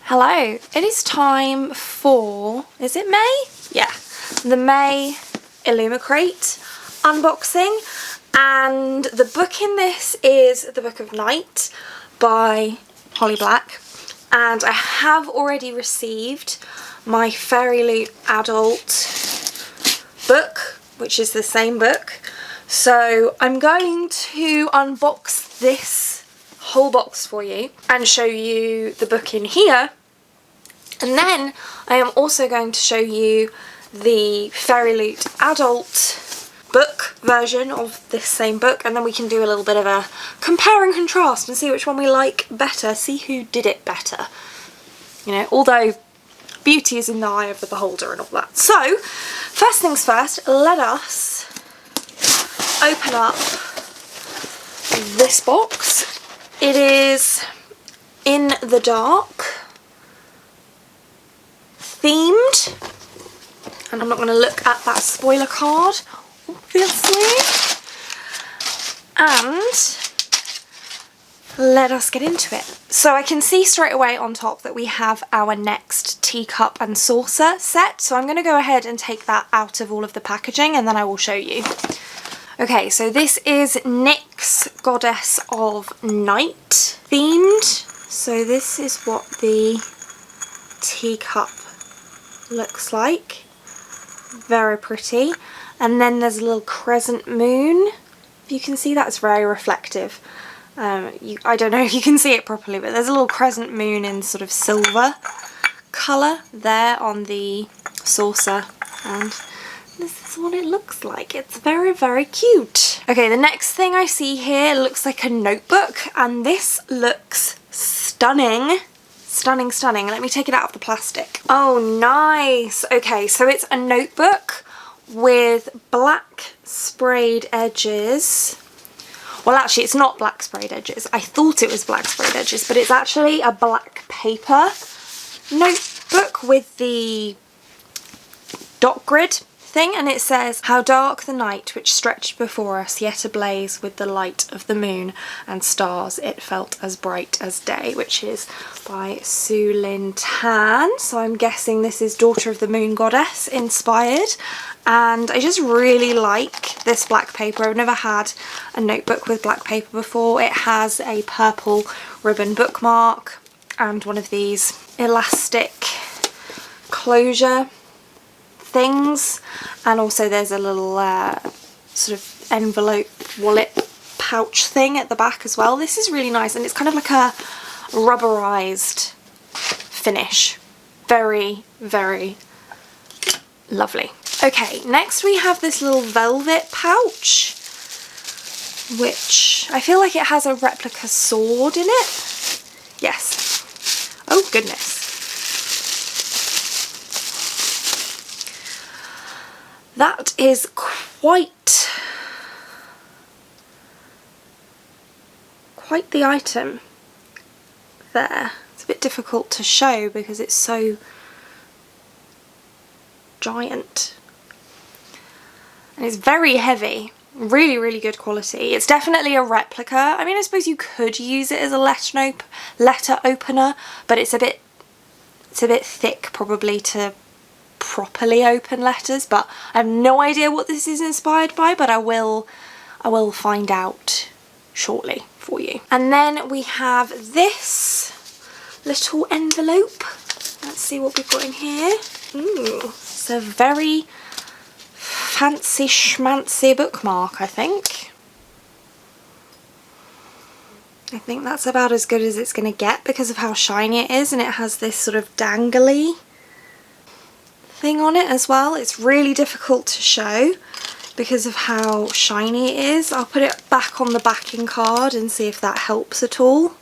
Hello, it is time for, is it May? Yeah, the May Illumicrate unboxing, and the book in this is The Book of Night by Holly Black, and I have already received my Fairyloot adult book, which is the same book, so I'm going to unbox this whole box for you and show you the book in here, and then I am also going to show you the Fairyloot adult book version of this same book, and then we can do a little bit of a compare and contrast and see which one we like better, see who did it better, you know, although beauty is in the eye of the beholder and all that. So first things first, let us open up this box. It is in the dark themed, and I'm not going to look at that spoiler card, obviously, and let us get into it. So I can see straight away on top that we have our next teacup and saucer set, so I'm going to go ahead and take that out of all of the packaging and then I will show you. Okay, so this is NYX's Goddess of Night themed. So this is what the teacup looks like. Very pretty. And then there's a little crescent moon. If you can see, that's very reflective. I don't know if you can see it properly, but there's a little crescent moon in sort of silver colour there on the saucer, and this is what it looks like. It's very, very cute. Okay, the next thing I see here looks like a notebook, and this looks stunning. Stunning, stunning. Let me take it out of the plastic. Oh, nice. Okay, so it's a notebook with black sprayed edges. Well, actually, it's not black sprayed edges. I thought it was black sprayed edges, but it's actually a black paper notebook with the dot grid thing, and it says, "How dark the night which stretched before us, yet ablaze with the light of the moon and stars, it felt as bright as day," which is by Su Lin Tan. So I'm guessing this is Daughter of the Moon Goddess inspired, and I just really like this black paper. I've never had a notebook with black paper before. It has a purple ribbon bookmark and one of these elastic closure things, and also there's a little sort of envelope wallet pouch thing at the back as well. This is really nice, and it's kind of like a rubberized finish. Very, very lovely. Okay, next we have this little velvet pouch, which I feel like it has a replica sword in it. Yes. Oh goodness. That is quite the item there. It's a bit difficult to show because it's so giant. And it's very heavy. Really, really good quality. It's definitely a replica. I mean, I suppose you could use it as a letter opener, but it's a bit thick probably to properly open letters, but I have no idea what this is inspired by, but I will find out shortly for you. And then we have this little envelope. Let's see what we've got in here. Ooh, it's a very fancy schmancy bookmark, I think. I think that's about as good as it's going to get because of how shiny it is, and it has this sort of dangly thing on it as well. It's really difficult to show because of how shiny it is. I'll put it back on the backing card and see if that helps at all.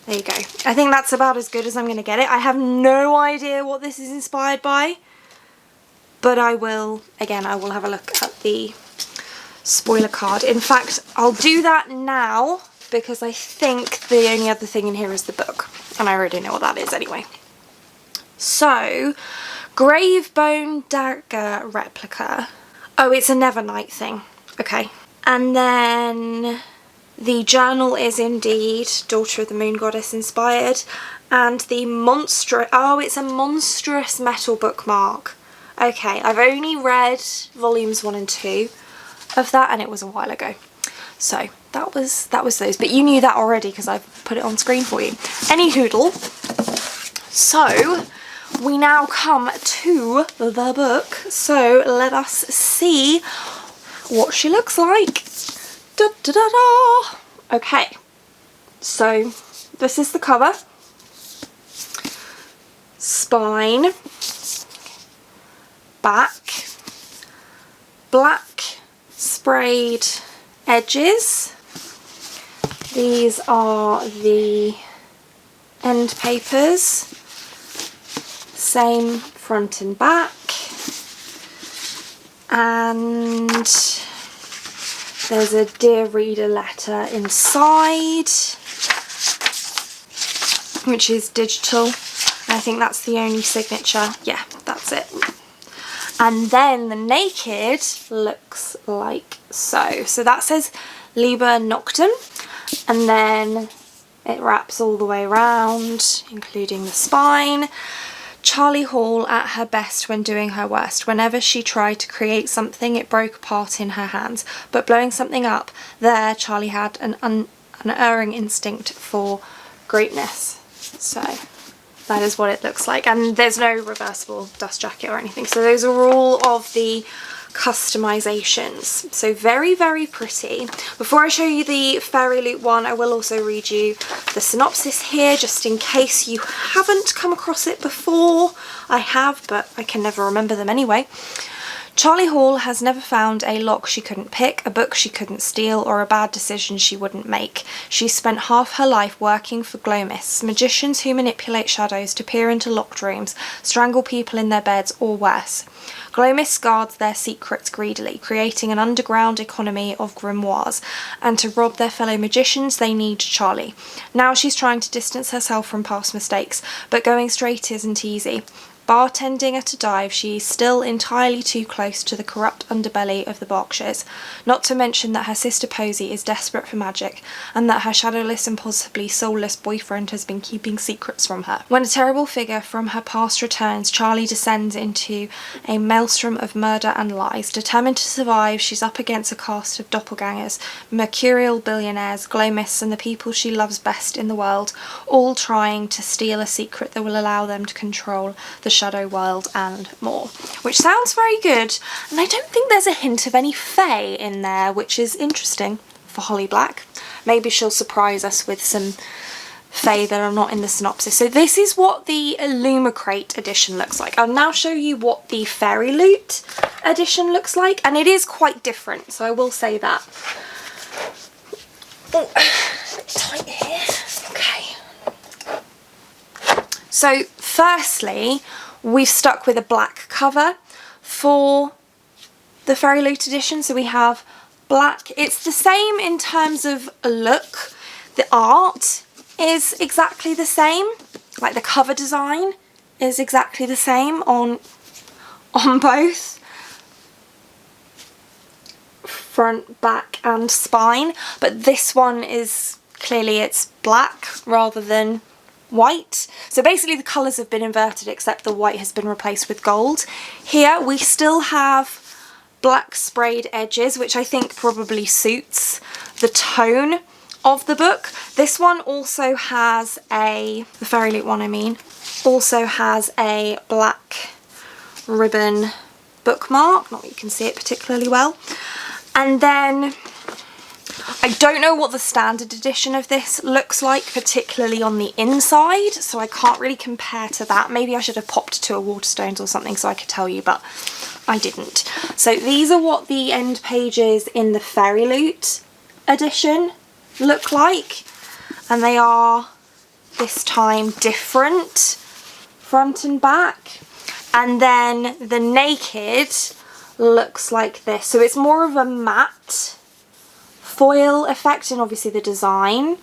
There you go. I think that's about as good as I'm going to get it. I have no idea what this is inspired by, but I will have a look at the spoiler card. In fact, I'll do that now because I think the only other thing in here is the book, and I already know what that is anyway. So, Gravebone dagger replica. Oh, it's a Nevernight thing. Okay. And then The journal is indeed Daughter of the Moon Goddess inspired, and the monstrous, oh, it's a monstrous metal bookmark. Okay, I've only read volumes 1 and 2 of that, and it was a while ago. So that was those, but you knew that already because I've put it on screen for you. Any hoodle. So we now come to the book. So let us see what she looks like. Da, da, da, da. Okay, so this is the cover. Spine, back, black sprayed edges. These are the end papers, same front and back, and there's a Dear Reader letter inside, which is digital. I think that's the only signature. Yeah, that's it. And then the naked looks like so. So that says Liber Noctem, and then it wraps all the way around, including the spine. Charlie Hall at her best when doing her worst. Whenever she tried to create something, it broke apart in her hands. But blowing something up, there Charlie had an unerring instinct for greatness. So that is what it looks like, and there's no reversible dust jacket or anything. So those are all of the customizations. So very, very pretty. Before I show you the Fairyloot one, I will also read you the synopsis here, just in case you haven't come across it before. I have, but I can never remember them anyway. Charlie Hall has never found a lock she couldn't pick, a book she couldn't steal, or a bad decision she wouldn't make. She spent half her life working for glow-mists, magicians who manipulate shadows to peer into locked rooms, strangle people in their beds, or worse. Glow-mists guard their secrets greedily, creating an underground economy of grimoires, and to rob their fellow magicians they need Charlie. Now she's trying to distance herself from past mistakes, but going straight isn't easy. Bartending at a dive, she is still entirely too close to the corrupt underbelly of the Berkshires, not to mention that her sister Posy is desperate for magic, and that her shadowless and possibly soulless boyfriend has been keeping secrets from her. When a terrible figure from her past returns, Charlie descends into a maelstrom of murder and lies. Determined to survive, she's up against a cast of doppelgangers, mercurial billionaires, glow-mists, and the people she loves best in the world, all trying to steal a secret that will allow them to control the shadow world and more. Which sounds very good, and I don't think there's a hint of any fae in there, which is interesting for Holly Black. Maybe she'll surprise us with some fae that are not in the synopsis. So this is what the Illumicrate edition looks like. I'll now show you what the Fairyloot edition looks like, and it is quite different, so I will say that. Oh, tight here. Okay. So firstly, we've stuck with a black cover for the Fairyloot edition. So we have black. It's the same in terms of look. The art is exactly the same. Like the cover design is exactly the same on both front, back and spine. But this one is clearly it's black rather than white. So basically the colours have been inverted, except the white has been replaced with gold. Here we still have black sprayed edges, which I think probably suits the tone of the book. This one also has the Fairyloot one I mean, also has a black ribbon bookmark, not that you can see it particularly well. And then I don't know what the standard edition of this looks like, particularly on the inside, so I can't really compare to that. Maybe I should have popped to a Waterstones or something so I could tell you, but I didn't. So these are what the end pages in the Fairyloot edition look like, and they are this time different front and back. And then the naked looks like this. So it's more of a matte foil effect, and obviously the design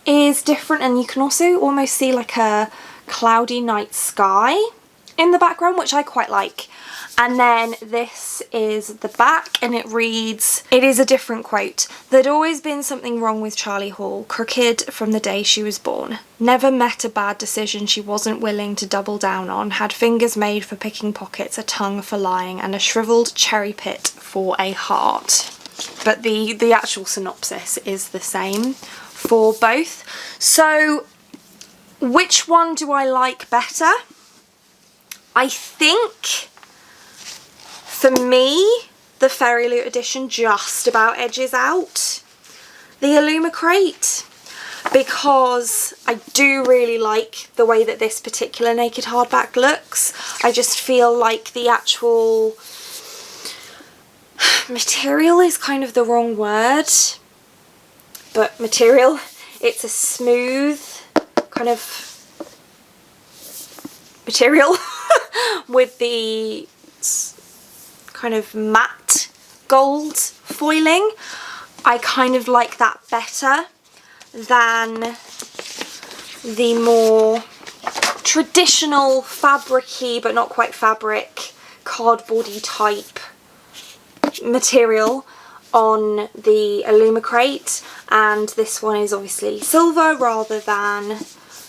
is different, and you can also almost see like a cloudy night sky in the background, which I quite like. And then this is the back, and it reads, it is a different quote. There'd always been something wrong with Charlie Hall, crooked from the day she was born. Never met a bad decision she wasn't willing to double down on, had fingers made for picking pockets, a tongue for lying, and a shriveled cherry pit for a heart. But the actual synopsis is the same for both. So which one do I like better? I think for me, the Fairyloot edition just about edges out the Illumicrate, because I do really like the way that this particular naked hardback looks. I just feel like the actual material is kind of the wrong word, but material, it's a smooth kind of material with the kind of matte gold foiling. I kind of like that better than the more traditional fabric-y but not quite fabric cardboardy type material on the Illumicrate. And this one is obviously silver rather than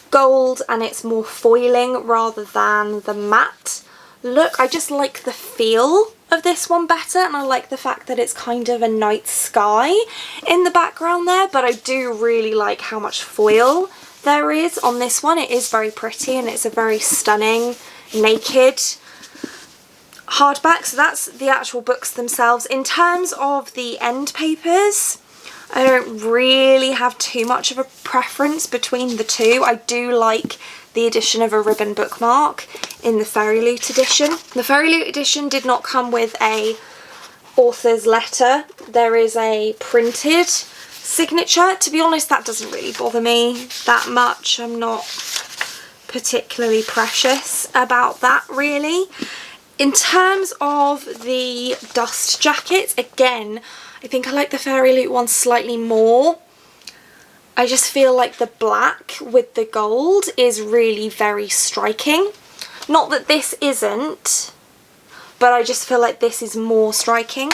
gold, and it's more foiling rather than the matte look. I just like the feel of this one better, and I like the fact that it's kind of a night sky in the background there, but I do really like how much foil there is on this one. It is very pretty, and it's a very stunning naked hardback. So that's the actual books themselves. In terms of the end papers, I don't really have too much of a preference between the two. I do like the addition of a ribbon bookmark in the Fairyloot edition. The Fairyloot edition did not come with a author's letter. There is a printed signature. To be honest, that doesn't really bother me that much. I'm not particularly precious about that, really. In terms of the dust jackets, again, I think I like the Fairyloot one slightly more. I just feel like the black with the gold is really very striking. Not that this isn't, but I just feel like this is more striking,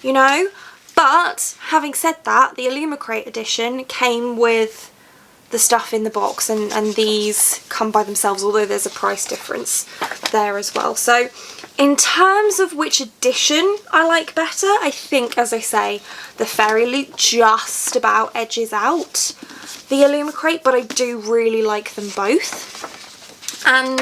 you know? But having said that, the Illumicrate edition came with the stuff in the box, and these come by themselves, although there's a price difference there as well. So in terms of which edition I like better, I think, as I say, the Fairyloot just about edges out the Illumicrate, but I do really like them both. And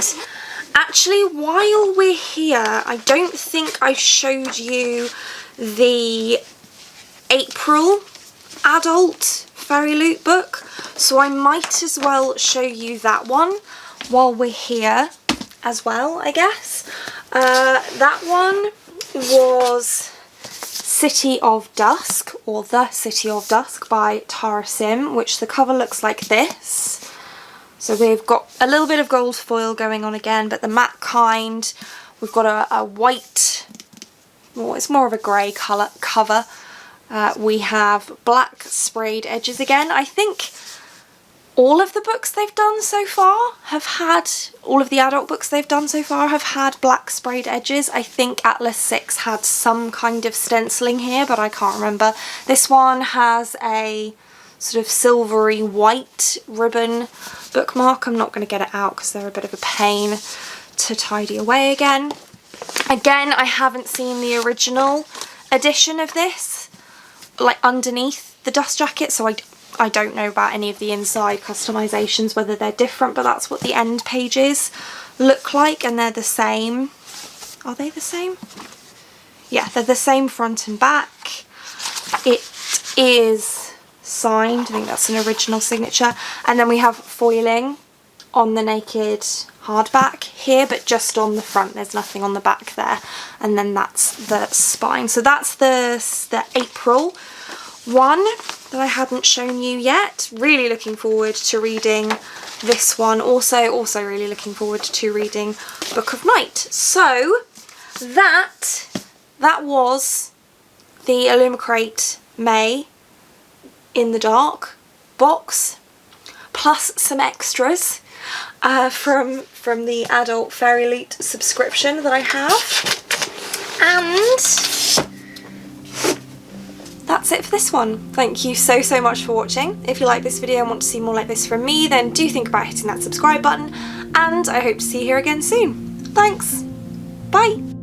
actually, while we're here, I don't think I showed you the April adult Fairyloot book, so I might as well show you that one while we're here as well, I guess. That one was City of Dusk, or The City of Dusk by Tara Sim, which the cover looks like this. So we've got a little bit of gold foil going on again, but the matte kind. We've got a white, well, it's more of a grey colour cover. We have black sprayed edges again. I think all of the books they've done so far have had, all of the adult books they've done so far have had black sprayed edges. I think Atlas 6 had some kind of stenciling here, but I can't remember. This one has a sort of silvery white ribbon bookmark. I'm not going to get it out because they're a bit of a pain to tidy away again. Again, I haven't seen the original edition of this, like underneath the dust jacket, so I don't know about any of the inside customizations, whether they're different, but that's what the end pages look like, and they're the same. Are they the same? Yeah, they're the same front and back. It is signed, I think that's an original signature, and then we have foiling on the naked hardback here, but just on the front, there's nothing on the back there, and then that's the spine. So that's the April one that I hadn't shown you yet. Really looking forward to reading this one. Also really looking forward to reading Book of Night. So that was the Illumicrate May in the Dark box, plus some extras from from the adult Fairyloot subscription that I have. And that's it for this one. Thank you so much for watching. If you like this video and want to see more like this from me, then do think about hitting that subscribe button, and I hope to see you here again soon. Thanks. Bye.